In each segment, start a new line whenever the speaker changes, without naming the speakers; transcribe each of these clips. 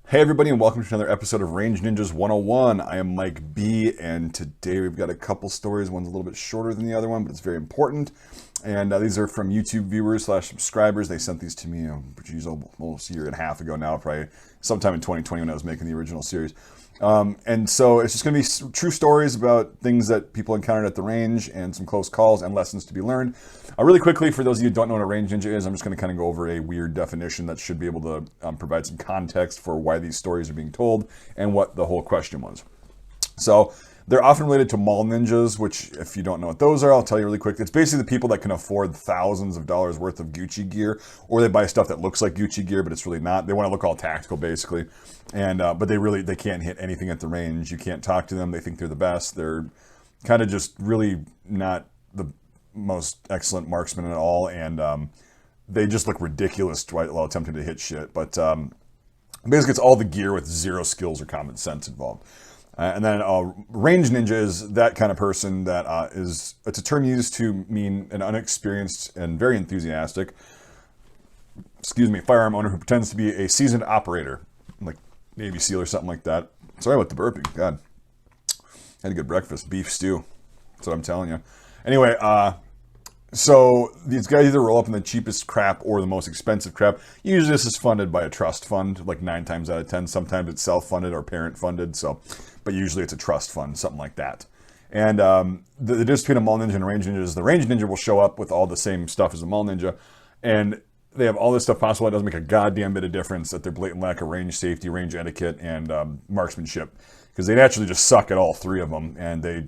Hey everybody, and welcome to another episode of Range Ninjas 101. I am Mike B, and today we've got a couple stories. One's a little bit shorter than the other one, but it's very important. And these are from YouTube viewers / subscribers. They sent these to me, almost a year and a half ago now, probably sometime in 2020 when I was making the original series. And so it's just going to be true stories about things that people encountered at the range and some close calls and lessons to be learned. Really quickly, for those of you who don't know what a range ninja is, I'm just going to kind of go over a weird definition that should be able to provide some context for why these stories are being told and what the whole question was. So they're often related to mall ninjas, which if you don't know what those are, I'll tell you really quick. It's basically the people that can afford thousands of dollars worth of Gucci gear, or they buy stuff that looks like Gucci gear, but it's really not. They want to look all tactical, basically. And but they can't hit anything at the range. You can't talk to them. They think they're the best. They're kind of just really not the most excellent marksmen at all, and they just look ridiculous while attempting to hit shit. But basically, it's all the gear with zero skills or common sense involved. And then range ninja is that kind of person that it's a term used to mean an unexperienced and very enthusiastic, firearm owner who pretends to be a seasoned operator, like Navy SEAL or something like that. Sorry about the burping. God, had a good breakfast, beef stew. That's what I'm telling you. Anyway, so these guys either roll up in the cheapest crap or the most expensive crap. Usually this is funded by a trust fund, like 9 times out of 10. Sometimes it's self-funded or parent-funded, but usually it's a trust fund, something like that. And the difference between a mall ninja and a range ninja is the range ninja will show up with all the same stuff as a mall ninja, and they have all this stuff possible. It doesn't make a goddamn bit of difference that they're blatant lack of range safety, range etiquette, and marksmanship, because they naturally just suck at all three of them, and they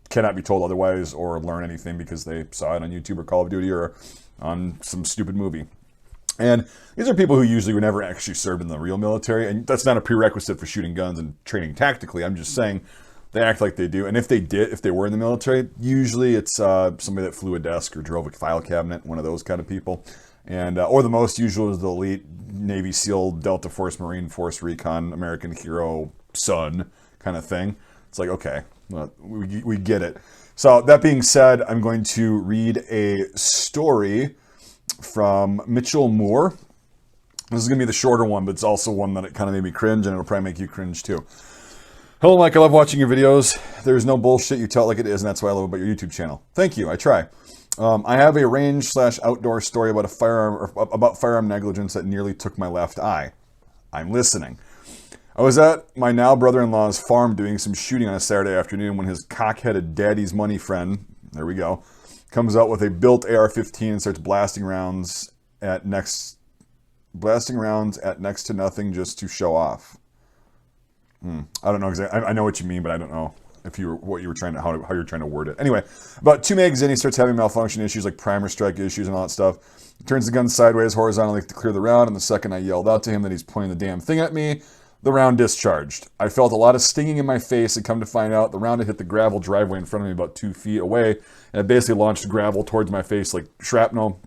cannot be told otherwise or learn anything because they saw it on YouTube or Call of Duty or on some stupid movie. And these are people who usually were never actually served in the real military, and that's not a prerequisite for shooting guns and training tactically. I'm just saying they act like they do. And if they were in the military, usually it's somebody that flew a desk or drove a file cabinet, one of those kind of people. And or the most usual is the elite Navy SEAL, Delta Force, Marine Force, Recon, American Hero, Son kind of thing. It's like, okay, well, we get it. So that being said, I'm going to read a story from Mitchell Moore. This is going to be the shorter one, but it's also one that it kind of made me cringe, and it'll probably make you cringe too. Hello, Mike. I love watching your videos. There's no bullshit. You tell it like it is, and that's what I love about your YouTube channel. Thank you. I try. I have a range/outdoor story about firearm negligence that nearly took my left eye. I'm listening. I was at my now brother-in-law's farm doing some shooting on a Saturday afternoon when his cock-headed daddy's money friend, there we go, comes out with a built AR-15 and starts blasting rounds at next to nothing just to show off. I don't know exactly. I know what you mean, but I don't know if how you're trying to word it. Anyway, about 2 megs in, he starts having malfunction issues like primer strike issues and all that stuff. He turns the gun sideways horizontally to clear the round, and the second I yelled out to him that he's pointing the damn thing at me, the round discharged. I felt a lot of stinging in my face, and come to find out, the round had hit the gravel driveway in front of me about 2 feet away, and it basically launched gravel towards my face like shrapnel,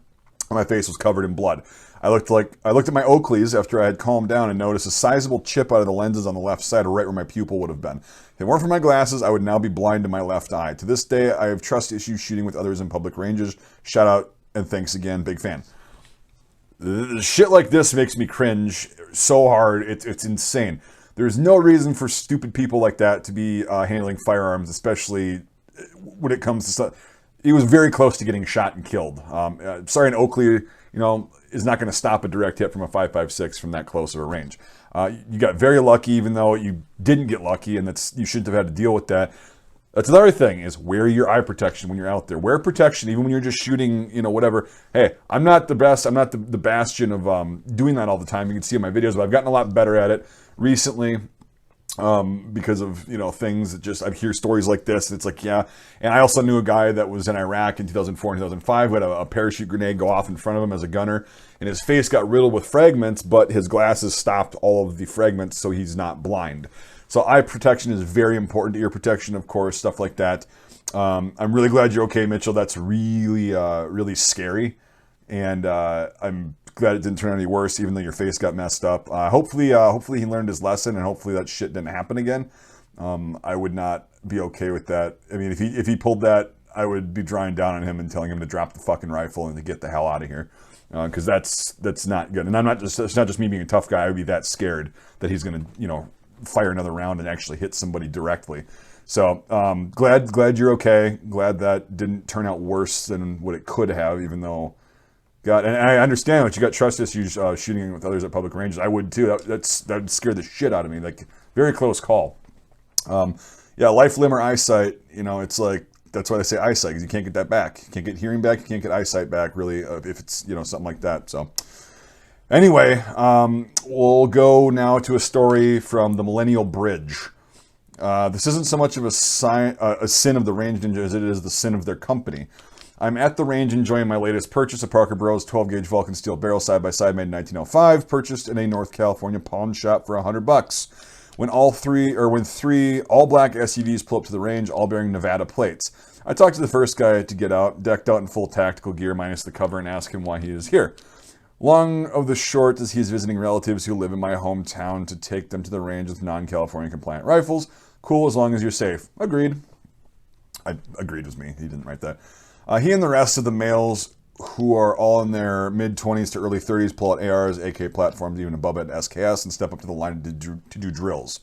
and my face was covered in blood. I looked at my Oakleys after I had calmed down and noticed a sizable chip out of the lenses on the left side, right where my pupil would have been. If it weren't for my glasses, I would now be blind in my left eye. To this day, I have trust issues shooting with others in public ranges. Shout out and thanks again, big fan. Shit like this makes me cringe so hard, it's insane. There's no reason for stupid people like that to be handling firearms, especially when it comes to stuff. He was very close to getting shot and killed. Sorry, an Oakley, is not going to stop a direct hit from a 5.56 from that close of a range. You got very lucky, even though you didn't get lucky, and you shouldn't have had to deal with that. That's another thing, is wear your eye protection when you're out there. Wear protection even when you're just shooting, whatever. Hey, I'm not the best. I'm not the bastion of doing that all the time. You can see in my videos, but I've gotten a lot better at it recently because of, things that just, I hear stories like this, and it's like, yeah. And I also knew a guy that was in Iraq in 2004 and 2005 who had a parachute grenade go off in front of him as a gunner, and his face got riddled with fragments, but his glasses stopped all of the fragments, so he's not blind. So eye protection is very important. Ear protection, of course, stuff like that. I'm really glad you're okay, Mitchell. That's really, really scary. And I'm glad it didn't turn any worse, even though your face got messed up. Hopefully he learned his lesson, and hopefully that shit didn't happen again. I would not be okay with that. I mean, if he pulled that, I would be drawing down on him and telling him to drop the fucking rifle and to get the hell out of here. because that's not good. And I'm not just it's not just me being a tough guy. I would be that scared that he's going to fire another round and actually hit somebody directly. So glad you're okay. Glad that didn't turn out worse than what it could have, even though. God, and I understand that you got trust issues shooting with others at public ranges. I would too. That would scare the shit out of me. Like, very close call. Yeah, life, limb, or eyesight. It's like that's why they say eyesight, because you can't get that back. You can't get hearing back. You can't get eyesight back, really, if it's something like that. So, anyway, we'll go now to a story from the Millennial Bridge. This isn't so much of a sin of the range ninja as it is the sin of their company. I'm at the range enjoying my latest purchase, a Parker Bros 12-gauge Vulcan steel barrel side-by-side made in 1905, purchased in a North California pawn shop for $100. When three all-black SUVs pull up to the range, all bearing Nevada plates. I talked to the first guy to get out, decked out in full tactical gear minus the cover, and asked him why he is here. Long of the short is he's visiting relatives who live in my hometown to take them to the range with non-California compliant rifles. Cool as long as you're safe. Agreed. Agreed was me. He didn't write that. He and the rest of the males, who are all in their mid-20s to early 30s, pull out ARs, AK platforms, even a Bubba at SKS, and step up to the line to do drills.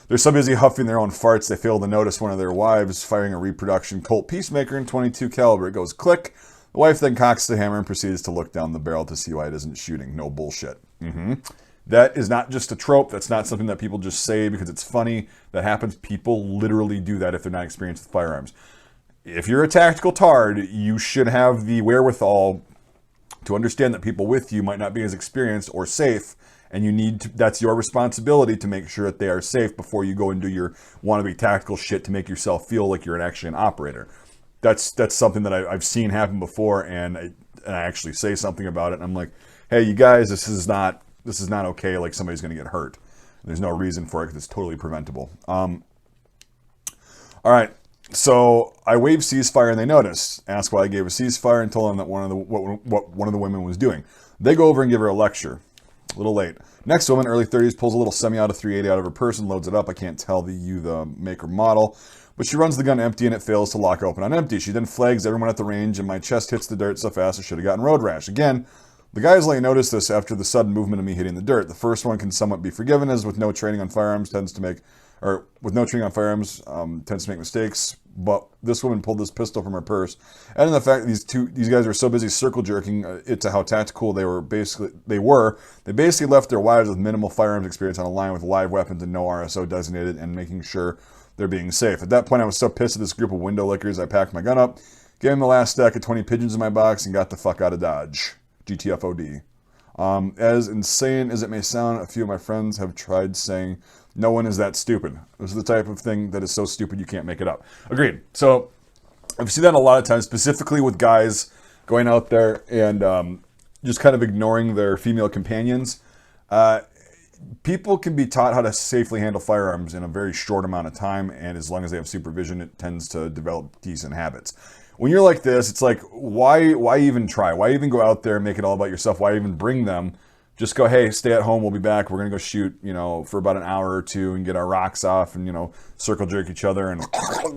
They're so busy huffing their own farts, they fail to notice one of their wives firing a reproduction Colt Peacemaker in .22 caliber. It goes click. The wife then cocks the hammer and proceeds to look down the barrel to see why it isn't shooting. No bullshit. That is not just a trope. That's not something that people just say because it's funny. That happens. People literally do that if they're not experienced with firearms. If you're a tactical tard, you should have the wherewithal to understand that people with you might not be as experienced or safe, and that's your responsibility to make sure that they are safe before you go and do your wannabe tactical shit to make yourself feel like you're actually an operator. That's something that I've seen happen before, and I actually say something about it, and I'm like, hey, you guys, this is not okay, like somebody's going to get hurt. There's no reason for it because it's totally preventable. All right. So I waved ceasefire and they noticed. Asked why I gave a ceasefire and told them that what one of the women was doing. They go over and give her a lecture. A little late. Next woman, early 30s, pulls a little semi-auto 380 out of her purse and loads it up. I can't tell the make or model, but she runs the gun empty and it fails to lock open on empty. She then flags everyone at the range and my chest hits the dirt so fast I should have gotten road rash. Again, the guys only notice this after the sudden movement of me hitting the dirt. The first one can somewhat be forgiven, as with no training on firearms tends to make mistakes. But this woman pulled this pistol from her purse, and in the fact that these guys were so busy circle jerking it to how tactical they basically left their wives with minimal firearms experience on a line with live weapons and no RSO designated, and making sure they're being safe. At that point, I was so pissed at this group of window lickers, I packed my gun up, gave them the last stack of 20 pigeons in my box, and got the fuck out of Dodge. GTFOD. As insane as it may sound, a few of my friends have tried saying, no one is that stupid. This is the type of thing that is so stupid you can't make it up. Agreed. So I've seen that a lot of times, specifically with guys going out there and just kind of ignoring their female companions. People can be taught how to safely handle firearms in a very short amount of time, and as long as they have supervision, it tends to develop decent habits. When you're like this, it's like, why even try? Why even go out there and make it all about yourself? Why even bring them? Just go, hey, stay at home. We'll be back. We're going to go shoot, for about an hour or two and get our rocks off and, circle jerk each other and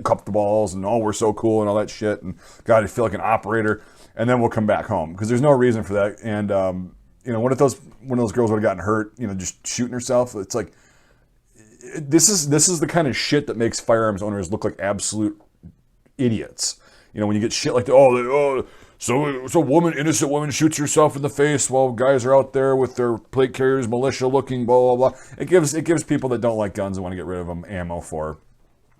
cup the balls and, oh, we're so cool and all that shit. And God, I feel like an operator. And then we'll come back home because there's no reason for that. And, one of those girls would have gotten hurt, just shooting herself. It's like, this is the kind of shit that makes firearms owners look like absolute idiots. When you get shit like that, so innocent woman shoots herself in the face while guys are out there with their plate carriers, militia looking, blah, blah, blah. It gives people that don't like guns and want to get rid of them ammo for,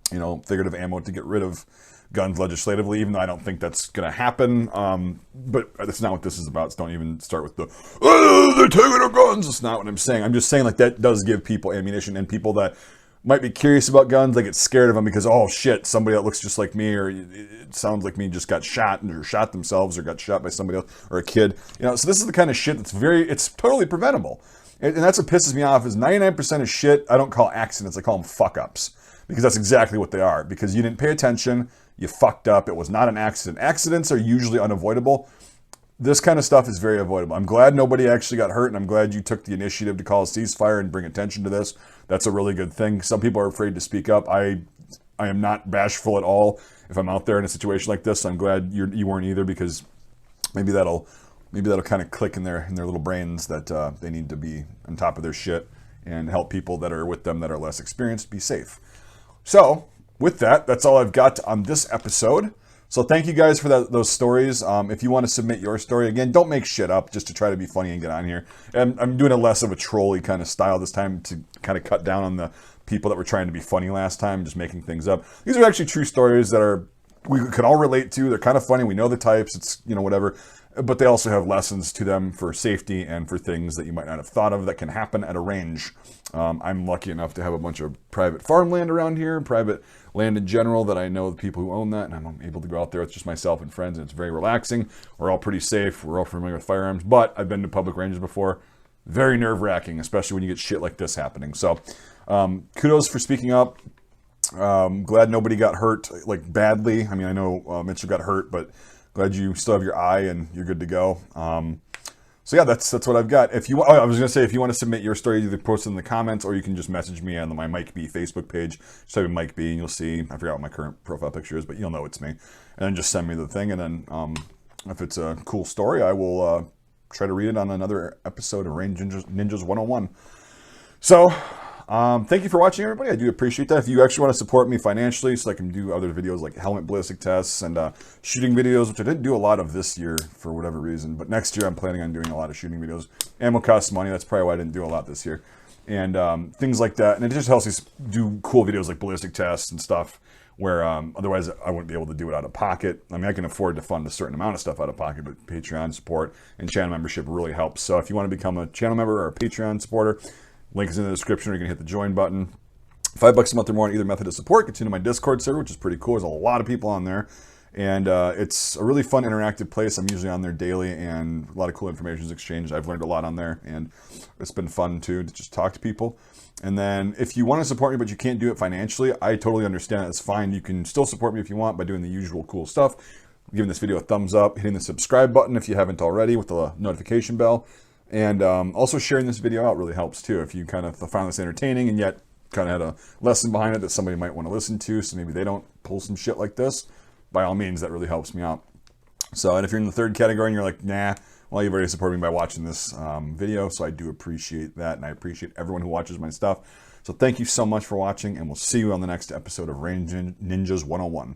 figurative ammo to get rid of guns legislatively, even though I don't think that's going to happen. But that's not what this is about. So don't even start with they're taking our guns. That's not what I'm saying. I'm just saying like that does give people ammunition, and people that might be curious about guns, they get scared of them because, oh shit, somebody that looks just like me or it sounds like me just got shot or shot themselves or got shot by somebody else or a kid. So this is the kind of shit it's totally preventable. And that's what pisses me off is 99% of shit I don't call accidents, I call them fuck-ups. Because that's exactly what they are. Because you didn't pay attention, you fucked up, it was not an accident. Accidents are usually unavoidable. This kind of stuff is very avoidable. I'm glad nobody actually got hurt, and I'm glad you took the initiative to call a ceasefire and bring attention to this. That's a really good thing. Some people are afraid to speak up. I am not bashful at all if I'm out there in a situation like this. I'm glad you weren't either, because maybe that'll maybe that'll kind of click in their little brains that they need to be on top of their shit and help people that are with them that are less experienced be safe. So with that, that's all I've got on this episode. So thank you guys for those stories. If you want to submit your story, again, don't make shit up just to try to be funny and get on here. And I'm doing a less of a trolley kind of style this time to kind of cut down on the people that were trying to be funny last time, just making things up. These are actually true stories that we could all relate to. They're kind of funny. We know the types. It's, whatever. But they also have lessons to them for safety and for things that you might not have thought of that can happen at a range. I'm lucky enough to have a bunch of private farmland around here, private land in general, that I know the people who own that, and I'm able to go out there with just myself and friends, and it's very relaxing. We're all pretty safe. We're all familiar with firearms, but I've been to public ranges before. Very nerve-wracking, especially when you get shit like this happening. So kudos for speaking up. Glad nobody got hurt, like, badly. I mean, I know Mitchell got hurt, but glad you still have your eye and you're good to go. So yeah, that's what I've got. If you, I was gonna say, if you want to submit your story, either post it in the comments or you can just message me on my Mike B Facebook page. Just type in Mike B and you'll see. I forgot what my current profile picture is, but you'll know it's me. And then just send me the thing, and then if it's a cool story, I will try to read it on another episode of Range Ninjas 101. So. Thank you for watching, everybody. I do appreciate that. If you actually want to support me financially so I can do other videos like helmet ballistic tests and shooting videos, which I didn't do a lot of this year for whatever reason, but next year I'm planning on doing a lot of shooting videos. Ammo costs money. That's probably why I didn't do a lot this year. And things like that. And it just helps me do cool videos like ballistic tests and stuff where otherwise I wouldn't be able to do it out of pocket. I mean, I can afford to fund a certain amount of stuff out of pocket, but Patreon support and channel membership really helps. So if you want to become a channel member or a Patreon supporter, link is in the description, or you can hit the join button. $5 a month or more on either method of support gets you into my Discord server, which is pretty cool. There's a lot of people on there. And it's a really fun, interactive place. I'm usually on there daily, and a lot of cool information is exchanged. I've learned a lot on there, and it's been fun, too, to just talk to people. And then if you want to support me, but you can't do it financially, I totally understand. That's fine. You can still support me if you want by doing the usual cool stuff. Giving this video a thumbs up, hitting the subscribe button if you haven't already with the notification bell. And also sharing this video out really helps too. If you kind of find this entertaining and yet kind of had a lesson behind it that somebody might want to listen to, so maybe they don't pull some shit like this, by all means, that really helps me out. So, and if you're in the third category and you're like, nah, well, you've already supported me by watching this video, so I do appreciate that, and I appreciate everyone who watches my stuff. So thank you so much for watching, and we'll see you on the next episode of Range Ninjas 101.